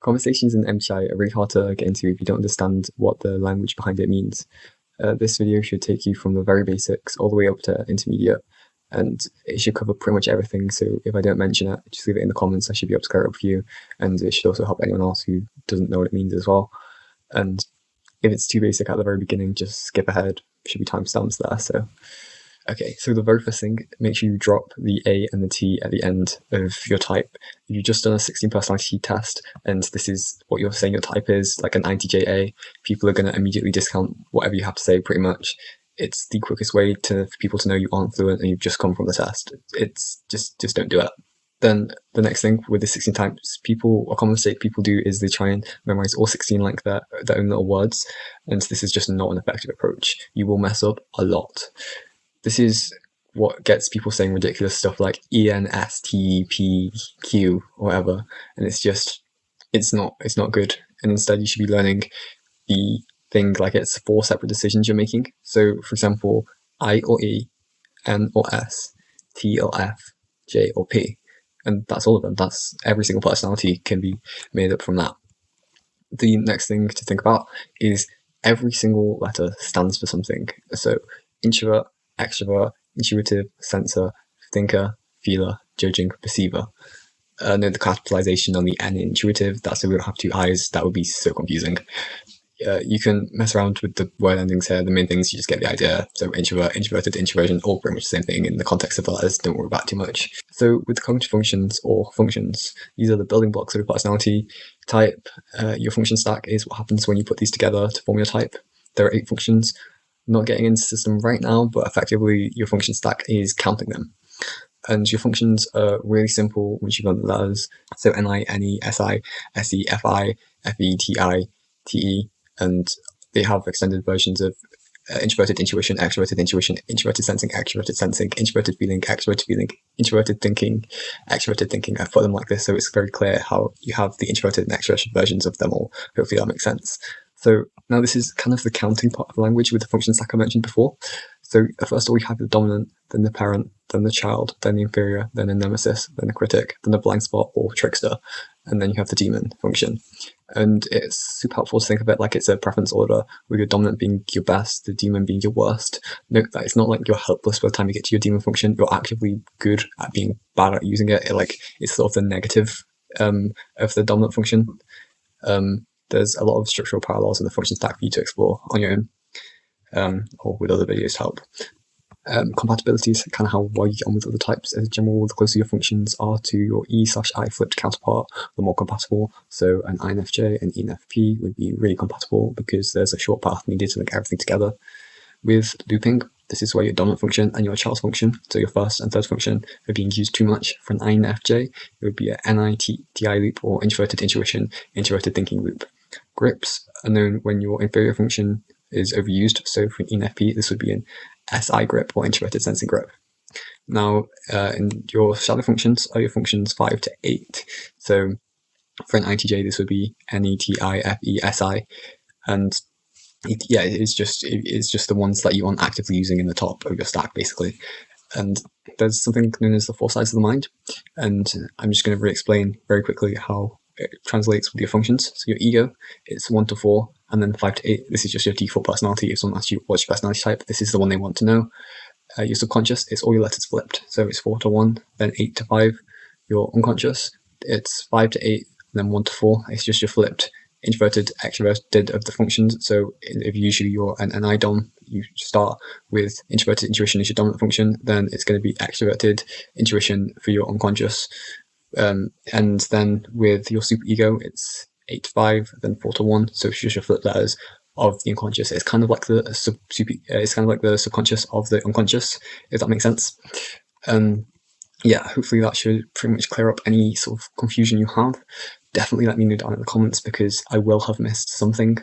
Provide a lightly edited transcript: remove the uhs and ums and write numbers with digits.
Conversations in MBTI are really hard to get into if you don't understand what the language behind it means. This video should take you from the very basics all the way up to intermediate, and it should cover pretty much everything. So if I don't mention it, just leave it in the comments. I should be able to clear it up for you, and it should also help anyone else who doesn't know what it means as well. And if it's too basic at the very beginning, just skip ahead. Should be timestamps there. So okay, so the very first thing, make sure you drop the A and the T at the end of your type. If you've just done a 16 personality test and this is what you're saying your type is, like an INTJ, people are going to immediately discount whatever you have to say pretty much. It's the quickest way for people to know you aren't fluent and you've just come from the test. It's just don't do it. Then the next thing with the 16 types, a common mistake people do is they try and memorize all 16 like their own little words, and this is just not an effective approach. You will mess up a lot. This is what gets people saying ridiculous stuff like ENSTPQ or whatever, and it's not good. And instead, you should be learning the thing like it's 4 separate decisions you're making. So, for example, I or E, N or S, T or F, J or P, and that's all of them. That's every single personality can be made up from that. The next thing to think about is every single letter stands for something. So, introvert, extrovert, intuitive, sensor, thinker, feeler, judging, perceiver. Note the capitalization on the N in intuitive. That's so we don't have 2 I's. That would be so confusing. You can mess around with the word endings here. The main things, you just get the idea. So introvert, introverted, introversion, all pretty much the same thing in the context of the letters. Don't worry about it too much. So with cognitive functions or functions, these are the building blocks of your personality type. Your function stack is what happens when you put these together to form your type. There are 8 functions. I'm not getting into the system right now, but effectively your function stack is counting them. And your functions are really simple once you've learned the letters. So NI, NE, SI, SE, FI, FE, TI, TE, and they have extended versions of introverted intuition, introverted sensing, extroverted sensing, introverted feeling, extroverted feeling, introverted thinking, extroverted thinking. I've put them like this so it's very clear how you have the introverted and extroverted versions of them all. Hopefully that makes sense. So now this is kind of the counting part of the language with the function stack I mentioned before. So first of all, we have the dominant, then the parent, then the child, then the inferior, then the nemesis, then the critic, then the blind spot or trickster, and then you have the demon function. And it's super helpful to think of it like it's a preference order, with your dominant being your best, the demon being your worst. Note that it's not like you're helpless by the time you get to your demon function. You're actively good at being bad at using it. It's sort of the negative of the dominant function. There's a lot of structural parallels in the function stack for you to explore on your own, or with other videos to help. Compatibility is kind of how well you get on with other types. As a general, the closer your functions are to your E/I flipped counterpart, the more compatible. So an INFJ and ENFP would be really compatible because there's a short path needed to link everything together. With looping, this is where your dominant function and your child's function, so your first and third function, are being used too much. For an INFJ, it would be a NI-TI loop or introverted intuition, introverted thinking loop. Grips are known when your inferior function is overused. So for an ENFP, this would be an SI grip or introverted sensing grip. Now, in your shadow functions are your functions 5 to 8. So for an INTJ, this would be NETIFESI, and it's just the ones that you aren't actively using in the top of your stack, basically. And there's something known as the 4 sides of the mind, and I'm just going to re-explain very quickly how it translates with your functions. So your ego, it's 1 to 4, and then 5 to 8. This is just your default personality. If someone asks you what's your personality type, this is the one they want to know. Your subconscious, it's all your letters flipped. So it's 4 to 1, then 8 to 5. Your unconscious, it's 5 to 8, then 1 to 4. It's just your flipped introverted, extroverted of the functions. So if usually you're an IDOM, you start with introverted intuition as your dominant function, then it's going to be extroverted intuition for your unconscious. And then with your superego, it's 8 to 5, then 4 to 1. So it's just your flip letters of the unconscious. It's kind of like the subconscious of the unconscious, if that makes sense. Hopefully that should pretty much clear up any sort of confusion you have. Definitely let me know down in the comments because I will have missed something.